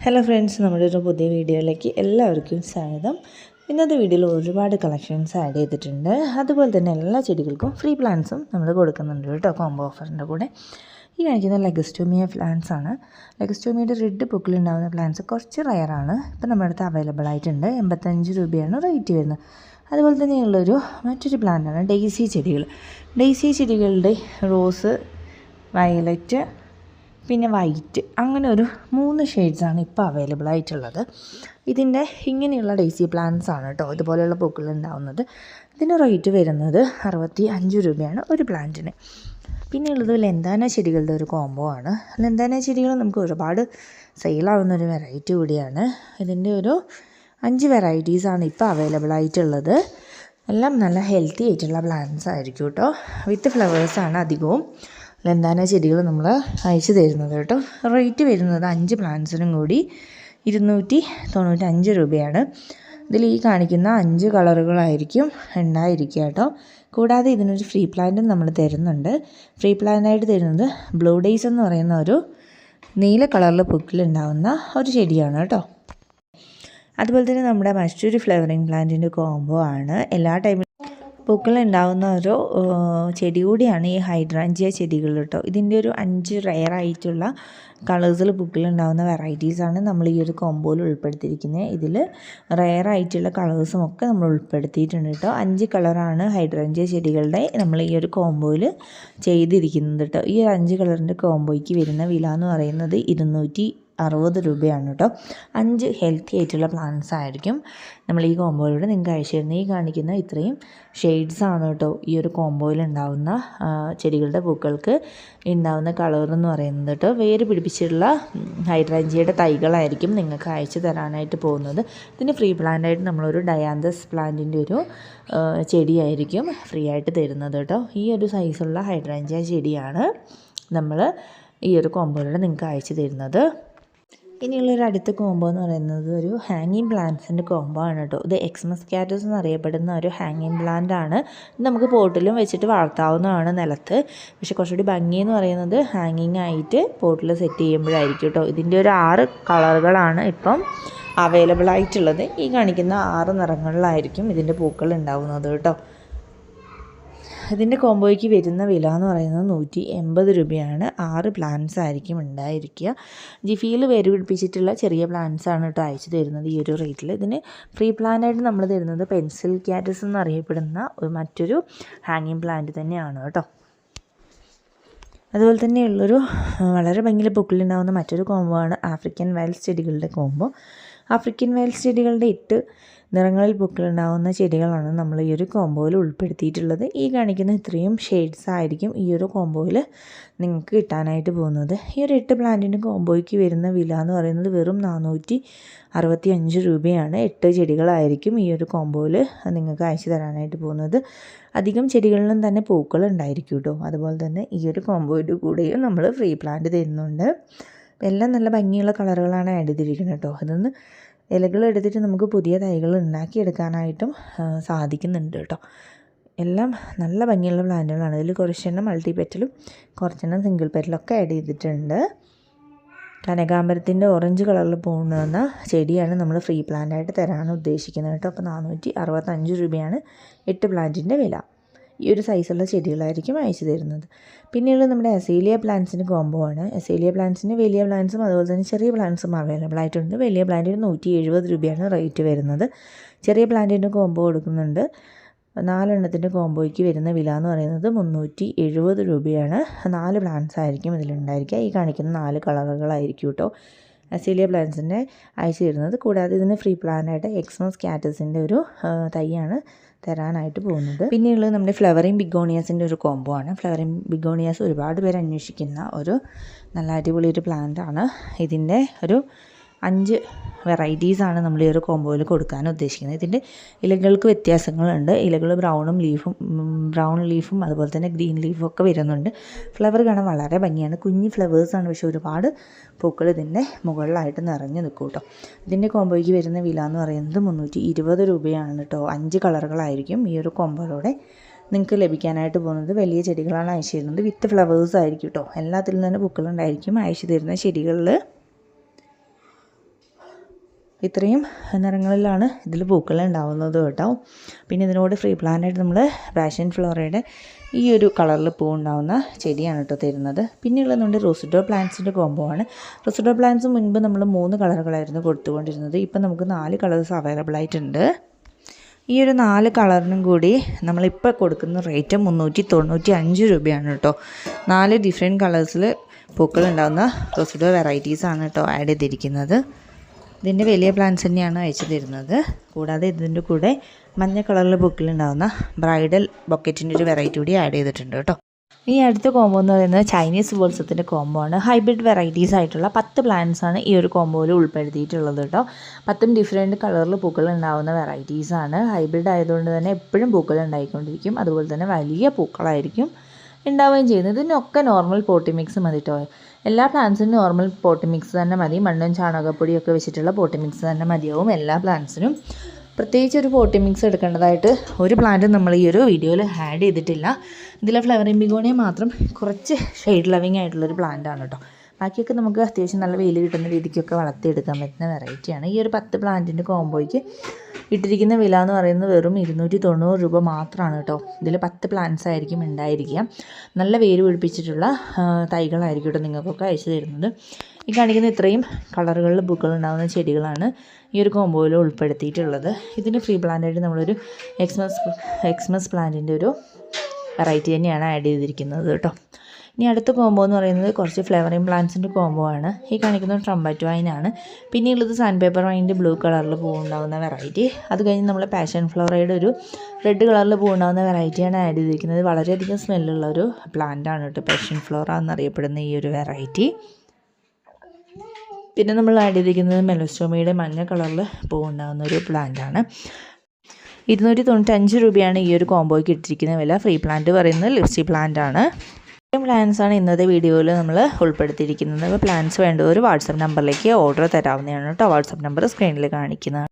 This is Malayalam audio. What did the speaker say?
ഹലോ ഫ്രണ്ട്സ്, നമ്മുടെ ഒരു പുതിയ വീഡിയോയിലേക്ക് എല്ലാവർക്കും സ്വാഗതം. ഇന്നത്തെ വീഡിയോയിൽ ഒരുപാട് കളക്ഷൻസ് ആഡ് ചെയ്തിട്ടുണ്ട്. അതുപോലെ തന്നെ എല്ലാ ചെടികൾക്കും ഫ്രീ പ്ലാന്റ്സും നമ്മൾ കൊടുക്കുന്നുണ്ട് കേട്ടോ, കോംബോ ഓഫറിൻ്റെ കൂടെ. ഈ കാണിക്കുന്ന ലെഗസ്റ്റോമിയ പ്ലാന്റ്സ് ആണ്. ലെഗസ്റ്റോമിയയുടെ റെഡ് പൂക്കളുണ്ടാകുന്ന പ്ലാന്റ്സ് കുറച്ച് റയറാണ്. ഇപ്പം നമ്മുടെ അടുത്ത് അവൈലബിൾ ആയിട്ടുണ്ട്. 85 രൂപയാണ് റേറ്റ് വരുന്നത്. അതുപോലെ തന്നെയുള്ളൊരു മറ്റൊരു പ്ലാന്റാണ് ഡെയ്സി ചെടികൾ. ഡെയ്സി ചെടികളുടെ റോസ്, വയലറ്റ്, പിന്നെ വൈറ്റ്, അങ്ങനെ ഒരു 3 ഷെയ്ഡ്സാണ് ഇപ്പോൾ അവൈലബിൾ ആയിട്ടുള്ളത്. ഇതിൻ്റെ ഇങ്ങനെയുള്ള ഡെയ്സി പ്ലാന്റ്സ് ആണ് കേട്ടോ ഇതുപോലെയുള്ള പൂക്കൾ ഉണ്ടാവുന്നത്. ഇതിൻ്റെ റേറ്റ് വരുന്നത് 65 രൂപയാണ് ഒരു പ്ലാന്റിന്. പിന്നെ ഉള്ളത് ലെന്താന ചെടികളുടെ ഒരു കോംബോ ആണ്. ലെന്താന ചെടികൾ നമുക്ക് ഒരുപാട് സെയിലാവുന്നൊരു വെറൈറ്റി കൂടിയാണ്. ഇതിൻ്റെ ഒരു 5 വെറൈറ്റീസാണ് ഇപ്പോൾ അവൈലബിൾ ആയിട്ടുള്ളത്. എല്ലാം നല്ല ഹെൽത്തി ആയിട്ടുള്ള പ്ലാന്റ്സ് ആയിരിക്കും കേട്ടോ. വിത്ത് ഫ്ലവേഴ്സാണ് അധികവും ലെന്താന ചെടികൾ നമ്മൾ അയച്ചു തരുന്നത് കേട്ടോ. റേറ്റ് വരുന്നത് 5 പ്ലാന്റ്സിനും കൂടി 295 രൂപയാണ്. ഇതിൽ ഈ കാണിക്കുന്ന 5 കളറുകളായിരിക്കും ഉണ്ടായിരിക്കുക കേട്ടോ. കൂടാതെ ഇതിനൊരു ഫ്രീ പ്ലാന്റും നമ്മൾ തരുന്നുണ്ട്. ഫ്രീ പ്ലാന്റായിട്ട് തരുന്നത് ബ്ലൂ ഡേയ്സ് എന്ന് പറയുന്ന ഒരു നീല കളറിൽ പൂക്കളുണ്ടാവുന്ന ഒരു ചെടിയാണ് കേട്ടോ. അതുപോലെ തന്നെ നമ്മുടെ മറ്റൊരു ഫ്ലവറിങ് പ്ലാന്റിൻ്റെ കോംബോ ആണ്. എല്ലാ ടൈമിലും പൂക്കൾ ഉണ്ടാകുന്ന ഒരു ചെടി കൂടിയാണ് ഈ ഹൈഡ്രാഞ്ചിയ ചെടികൾ കേട്ടോ. ഇതിൻ്റെ ഒരു 5 റയറായിട്ടുള്ള കളേഴ്സിൽ പൂക്കൾ ഉണ്ടാകുന്ന വെറൈറ്റീസാണ് നമ്മൾ ഈ ഒരു കോംബോയിൽ ഉൾപ്പെടുത്തിയിരിക്കുന്നത്. ഇതിൽ റയറായിട്ടുള്ള കളേഴ്സും ഒക്കെ നമ്മൾ ഉൾപ്പെടുത്തിയിട്ടുണ്ട് കേട്ടോ. 5 കളറാണ് ഹൈഡ്രാഞ്ചിയ ചെടികളുടെ നമ്മൾ ഈ ഒരു കോംബോയിൽ ചെയ്തിരിക്കുന്നത് കേട്ടോ. ഈ 5 കളറിൻ്റെ കോംബോയ്ക്ക് വരുന്ന വില എന്ന് പറയുന്നത് 260 രൂപയാണ് കേട്ടോ. 5 ഹെൽത്തി ആയിട്ടുള്ള പ്ലാന്റ്സ് ആയിരിക്കും നമ്മൾ ഈ കോംബോയിലൂടെ നിങ്ങൾക്ക് അയച്ചു തരുന്നത്. ഈ കാണിക്കുന്ന ഇത്രയും ഷെയ്ഡ്സാണ് കേട്ടോ ഈ ഒരു കോംബോയിൽ ഉണ്ടാവുന്ന ചെടികളുടെ പൂക്കൾക്ക് ഉണ്ടാവുന്ന കളർ എന്ന് പറയുന്നത് കേട്ടോ. വേര് പിടിപ്പിച്ചിട്ടുള്ള ഹൈഡ്രാഞ്ചിയയുടെ തൈകളായിരിക്കും നിങ്ങൾക്ക് അയച്ചു തരാനായിട്ട് പോകുന്നത്. ഇതിന് ഫ്രീ പ്ലാന്റായിട്ട് നമ്മളൊരു ഡയാന്തസ് പ്ലാന്റിൻ്റെ ഒരു ചെടിയായിരിക്കും ഫ്രീ ആയിട്ട് തരുന്നത് കേട്ടോ. ഈ ഒരു സൈസുള്ള ഹൈഡ്രാഞ്ചിയ ചെടിയാണ് നമ്മൾ ഈ ഒരു കോംബോയിലൂടെ നിങ്ങൾക്ക് അയച്ചു തരുന്നത്. ഇനിയുള്ളൊരു അടുത്ത കോംബോ എന്ന് പറയുന്നത് ഒരു ഹാങ്ങിങ് പ്ലാന്റ്സിൻ്റെ കോംബോ ആണ് കേട്ടോ. ഇത് എക്സ്മസ് കാറ്റസ് എന്നറിയപ്പെടുന്ന ഒരു ഹാങ്ങിങ് പ്ലാന്റ് ആണ്. നമുക്ക് പോട്ടിലും വെച്ചിട്ട് വളർത്താവുന്നതാണ് നിലത്ത്. പക്ഷേ കുറച്ചുകൂടി ഭംഗി എന്ന് പറയുന്നത് ഹാങ്ങിങ് ആയിട്ട് പോട്ടിൽ സെറ്റ് ചെയ്യുമ്പോഴായിരിക്കും കേട്ടോ. ഇതിൻ്റെ ഒരു 6 കളറുകളാണ് ഇപ്പം അവൈലബിൾ ആയിട്ടുള്ളത്. ഈ കാണിക്കുന്ന 6 നിറങ്ങളിലായിരിക്കും ഇതിൻ്റെ പൂക്കൾ ഉണ്ടാവുന്നത് കേട്ടോ. ഇതിൻ്റെ കോംബോയ്ക്ക് വരുന്ന വില എന്ന് പറയുന്നത് 180 രൂപയാണ്. 6 പ്ലാന്റ്സ് ആയിരിക്കും ഉണ്ടായിരിക്കുക. ജിഫിയിൽ വേര് പിടിപ്പിച്ചിട്ടുള്ള ചെറിയ പ്ലാന്റ്സ് ആണ് കേട്ടോ അയച്ചു തരുന്നത് ഈ ഒരു റേറ്റിൽ. ഇതിന് ഫ്രീ പ്ലാന്റായിട്ട് നമ്മൾ തരുന്നത് പെൻസിൽ കാറ്റസ് എന്നറിയപ്പെടുന്ന മറ്റൊരു ഹാങ്ങിങ് പ്ലാന്റ് തന്നെയാണ് കേട്ടോ. അതുപോലെ തന്നെയുള്ളൊരു വളരെ ഭംഗിയിൽ പൂക്കളുണ്ടാകുന്ന മറ്റൊരു കോംബോ ആണ് ആഫ്രിക്കൻ വൈൽഡ്സ് ചെടികളുടെ കോംബോ. ആഫ്രിക്കൻ വൈൽഡ്സ് ചെടികളുടെ 8 നിറങ്ങളിൽ പൂക്കളുണ്ടാകുന്ന ചെടികളാണ് നമ്മൾ ഈ ഒരു കോംബോയിൽ ഉൾപ്പെടുത്തിയിട്ടുള്ളത്. ഈ കാണിക്കുന്ന ഇത്രയും ഷെയ്ഡ്സ് ആയിരിക്കും ഈ ഒരു കോംബോയിൽ നിങ്ങൾക്ക് കിട്ടാനായിട്ട് പോകുന്നത്. ഈ ഒരു 8 പ്ലാന്റിൻ്റെ കോംബോയ്ക്ക് വരുന്ന വില എന്ന് പറയുന്നത് വെറും 465 രൂപയാണ്. 8 ചെടികളായിരിക്കും ഈ ഒരു കോംബോയിൽ നിങ്ങൾക്ക് അയച്ചു തരാനായിട്ട് പോകുന്നത്. അധികം ചെടികളിലും തന്നെ പൂക്കൾ ഉണ്ടായിരിക്കും കേട്ടോ. അതുപോലെ തന്നെ ഈ ഒരു കോംബോയുടെ കൂടെയും നമ്മൾ ഫ്രീ പ്ലാന്റ് തരുന്നുണ്ട്. എല്ലാം നല്ല ഭംഗിയുള്ള കളറുകളാണ് ആഡ് ചെയ്തിരിക്കുന്നത് കേട്ടോ. അതൊന്ന് ഇലകൾ എടുത്തിട്ട് നമുക്ക് പുതിയ തൈകൾ ഉണ്ടാക്കിയെടുക്കാനായിട്ടും സാധിക്കുന്നുണ്ട് കേട്ടോ. എല്ലാം നല്ല ഭംഗിയുള്ള പ്ലാന്റുകളാണ്. ഇതിൽ കുറച്ചെണ്ണം മൾട്ടി പെറ്റലും കുറച്ചെണ്ണം സിംഗിൾ പെറ്റലൊക്കെ ആഡ് ചെയ്തിട്ടുണ്ട്. കനകാമ്പരത്തിൻ്റെ ഓറഞ്ച് കളറിൽ പോകുന്ന ചെടിയാണ് നമ്മൾ ഫ്രീ പ്ലാന്റായിട്ട് തരാനാണ് ഉദ്ദേശിക്കുന്നത് കേട്ടോ. അപ്പോൾ 465 രൂപയാണ് 8 പ്ലാന്റിൻ്റെ വില. ഈ ഒരു സൈസുള്ള ചെടികളായിരിക്കും അയച്ചു തരുന്നത്. പിന്നെയുള്ളത് നമ്മുടെ അസേലിയ പ്ലാന്റ്സിൻ്റെ കോംബോ ആണ്. അസേലിയ പ്ലാന്റ്സിന് വലിയ പ്ലാന്റ്സും അതുപോലെ തന്നെ ചെറിയ പ്ലാന്റ്സും അവൈലബിൾ ആയിട്ടുണ്ട്. വലിയ പ്ലാന്റിന് 170 രൂപയാണ് റേറ്റ് വരുന്നത്. ചെറിയ പ്ലാന്റിൻ്റെ കോംബോ കൊടുക്കുന്നുണ്ട്. 4 എണ്ണത്തിൻ്റെ കോംബോയ്ക്ക് വരുന്ന വില എന്ന് പറയുന്നത് 370 രൂപയാണ്. 4 പ്ലാന്റ്സ് ആയിരിക്കും ഇതിലുണ്ടായിരിക്കുക. ഈ കാണിക്കുന്ന 4 കളറുകളായിരിക്കും കേട്ടോ അസേലിയ പ്ലാന്റ്സിൻ്റെ അയച്ചു തരുന്നത്. കൂടാതെ ഇതിന് ഫ്രീ പ്ലാന്റായിട്ട് എക്സ്മസ് കാറ്റസിൻ്റെ ഒരു തൈയാണ് തരാനായിട്ട് പോകുന്നത്. പിന്നെയുള്ളത് നമ്മുടെ ഫ്ലവറിങ് ബിഗോണിയാസിൻ്റെ ഒരു കോംബോ ആണ്. ഫ്ലവറിങ് ബിഗോണിയാസ് ഒരുപാട് പേര് അന്വേഷിക്കുന്ന ഒരു നല്ല അടിപൊളി ഒരു പ്ലാന്റ് ആണ്. ഇതിൻ്റെ ഒരു 5 വെറൈറ്റീസാണ് നമ്മൾ ഈ ഒരു കോംബോയിൽ കൊടുക്കാൻ ഉദ്ദേശിക്കുന്നത്. ഇതിൻ്റെ ഇലകൾക്ക് വ്യത്യാസങ്ങളുണ്ട്. ഇലകൾ ബ്രൗൺ ലീഫും അതുപോലെ തന്നെ ഗ്രീൻ ലീഫും ഒക്കെ വരുന്നുണ്ട്. ഫ്ലവർ കാണാൻ വളരെ ഭംഗിയാണ്. കുഞ്ഞി ഫ്ലവേഴ്സാണ്, പക്ഷേ ഒരുപാട് പൂക്കൾ ഇതിൻ്റെ മുകളിലായിട്ട് നിറഞ്ഞു നിൽക്കും കേട്ടോ. ഇതിൻ്റെ കോംബോയ്ക്ക് വരുന്ന വില എന്ന് പറയുന്നത് 320 രൂപയാണ് കേട്ടോ. 5 കളറുകളായിരിക്കും ഈ ഒരു കോംബോയിലൂടെ നിങ്ങൾക്ക് ലഭിക്കാനായിട്ട് പോകുന്നത്. വലിയ ചെടികളാണ് അയച്ചു തരുന്നത്. വിത്ത് ഫ്ലവേഴ്സ് ആയിരിക്കും കേട്ടോ. എല്ലാത്തിലും തന്നെ പൂക്കളുണ്ടായിരിക്കും അയച്ചു തരുന്ന ചെടികളിൽ. ഇത്രയും നിറങ്ങളിലാണ് ഇതിൽ പൂക്കൾ ഉണ്ടാവുന്നത് കേട്ടോ. പിന്നെ ഇതിനോട് ഫ്രീ പ്ലാന്റായിട്ട് നമ്മൾ പാഷൻ ഫ്ലോറയുടെ ഈ ഒരു കളറിൽ പൂ ഉണ്ടാവുന്ന ചെടിയാണ് കേട്ടോ തരുന്നത്. പിന്നെയുള്ളതുകൊണ്ട് റോസിഡോ പ്ലാന്റ്സിൻ്റെ കോംബോ ആണ്. റോസിഡോ പ്ലാന്റ്സ് മുൻപ് നമ്മൾ 3 കളറുകളായിരുന്നു കൊടുത്തുകൊണ്ടിരുന്നത്. ഇപ്പം നമുക്ക് 4 കളേഴ്സ് അവൈലബിൾ ആയിട്ടുണ്ട്. ഈ ഒരു 4 കളറിനും കൂടി നമ്മളിപ്പോൾ കൊടുക്കുന്ന റേറ്റ് 395 രൂപയാണ് കേട്ടോ. 4 ഡിഫറെൻറ്റ് കളേഴ്സിൽ പൂക്കൾ ഉണ്ടാകുന്ന റോസിഡോ വെറൈറ്റീസാണ് കേട്ടോ ആഡ് ചെയ്തിരിക്കുന്നത്. ഇതിൻ്റെ വലിയ പ്ലാന്റ്സ് തന്നെയാണ് അയച്ചു തരുന്നത്. കൂടാതെ ഇതിൻ്റെ കൂടെ മഞ്ഞ കളറിൽ പൂക്കളുണ്ടാകുന്ന ബ്രൈഡൽ ബൊക്കറ്റിൻ്റെ ഒരു വെറൈറ്റി കൂടി ആഡ് ചെയ്തിട്ടുണ്ട് കേട്ടോ. ഈ അടുത്ത കോംബോ എന്ന് പറയുന്നത് ചൈനീസ് ബോൾസത്തിൻ്റെ കോംബോ ആണ്. ഹൈബ്രിഡ് വെറൈറ്റീസ് ആയിട്ടുള്ള 10 പ്ലാന്റ്സ് ആണ് ഈ ഒരു കോംബോയിൽ ഉൾപ്പെടുത്തിയിട്ടുള്ളത് കേട്ടോ. 10 ഡിഫറെൻറ്റ് കളറിൽ പൂക്കൾ ഉണ്ടാകുന്ന വെറൈറ്റീസാണ്. ഹൈബ്രിഡ് ആയതുകൊണ്ട് തന്നെ എപ്പോഴും പൂക്കൾ ഉണ്ടായിക്കൊണ്ടിരിക്കും. അതുപോലെ തന്നെ വലിയ പൂക്കളായിരിക്കും ഉണ്ടാവുകയും ചെയ്യുന്നത്. ഇതിനൊക്കെ നോർമൽ പോട്ടി മിക്സ് മതി കേട്ടോ. എല്ലാ പ്ലാന്റ്സിനും നോർമൽ പോട്ടി മിക്സ് തന്നെ മതി. മണ്ണും ചാണകപ്പൊടിയൊക്കെ വെച്ചിട്ടുള്ള പോട്ടി മിക്സ് തന്നെ മതിയാവും എല്ലാ പ്ലാന്റ്സിനും. പ്രത്യേകിച്ച് ഒരു പോട്ടി മിക്സ് എടുക്കേണ്ടതായിട്ട് ഒരു പ്ലാന്റും നമ്മൾ ഈ ഒരു വീഡിയോയിൽ ആഡ് ചെയ്തിട്ടില്ല. ഇതിലെ ഫ്ലവറിംഗ് ബിഗോണിയ മാത്രം കുറച്ച് ഷെയ്ഡ് ലവിങ് ആയിട്ടുള്ളൊരു പ്ലാന്റാണ് കേട്ടോ. ബാക്കിയൊക്കെ നമുക്ക് അത്യാവശ്യം നല്ല വെയിൽ കിട്ടുന്ന രീതിക്കൊക്കെ വളർത്തിയെടുക്കാൻ പറ്റുന്ന വെറൈറ്റിയാണ്. ഈ ഒരു 10 പ്ലാന്റിൻ്റെ കോംബോയ്ക്ക് ഇട്ടിരിക്കുന്ന വില എന്ന് പറയുന്നത് വെറും 290 രൂപ മാത്രമാണ് കേട്ടോ. ഇതിൽ 10 പ്ലാന്റ്സ് ആയിരിക്കും ഉണ്ടായിരിക്കുക. നല്ല വേര് പിടിപ്പിച്ചിട്ടുള്ള തൈകളായിരിക്കും കേട്ടോ നിങ്ങൾക്കൊക്കെ അയച്ചു തരുന്നത്. ഈ കാണിക്കുന്ന ഇത്രയും കളറുകളിൽ പൂക്കൾ ഉണ്ടാകുന്ന ചെടികളാണ് ഈ ഒരു കോംബോയിൽ ഉൾപ്പെടുത്തിയിട്ടുള്ളത്. ഇതിന് ഫ്രീ പ്ലാന്റായിട്ട് നമ്മളൊരു എക്സ്മസ് പ്ലാന്റിൻ്റെ ഒരു വെറൈറ്റി തന്നെയാണ് ആഡ് ചെയ്തിരിക്കുന്നത് കേട്ടോ. ഇനി അടുത്ത കോംബോ എന്ന് പറയുന്നത് കുറച്ച് ഫ്ലവറിങ് പ്ലാന്റ്സിൻ്റെ കോംബോ ആണ്. ഈ കാണിക്കുന്നത് ട്രംപറ്റ് വൈനാണ്. പിന്നെയുള്ളത് സാൻഡ് പേപ്പർ വൈൻ്റെ ബ്ലൂ കളറിൽ പൂവുണ്ടാകുന്ന വെറൈറ്റി. അത് കഴിഞ്ഞ് നമ്മൾ പാഷൻ ഫ്ലവറയുടെ ഒരു റെഡ് കളറിൽ പൂവുണ്ടാകുന്ന വെറൈറ്റിയാണ് ആഡ് ചെയ്തിരിക്കുന്നത്. വളരെയധികം സ്മെല്ലുള്ള ഒരു പ്ലാന്റാണ് കേട്ടോ പാഷൻ ഫ്ലോറ എന്നറിയപ്പെടുന്ന ഈ ഒരു വെറൈറ്റി. പിന്നെ നമ്മൾ ആഡ് ചെയ്തിരിക്കുന്നത് മെലോസ്റ്റോമയുടെ മഞ്ഞ കളറിൽ പൂവുണ്ടാകുന്ന ഒരു പ്ലാന്റാണ്. 295 രൂപയാണ് ഈ ഒരു കോംബോയ്ക്ക് ഇട്ടിരിക്കുന്ന വില. ഫ്രീ പ്ലാന്റ് പറയുന്നത് ലിപ്സി പ്ലാന്റ് ആണ്. ഇത്രയും പ്ലാൻസ് ആണ് ഇന്നത്തെ വീഡിയോയിൽ നമ്മൾ ഉൾപ്പെടുത്തിയിരിക്കുന്നത്. അപ്പോൾ പ്ലാൻസ് വേണ്ടവർ വാട്സപ്പ് നമ്പറിലേക്ക് ഓർഡർ തരാവുന്നതാണ് കേട്ടോ. വാട്സപ്പ് നമ്പർ സ്ക്രീനിൽ കാണിക്കുന്നതാണ്.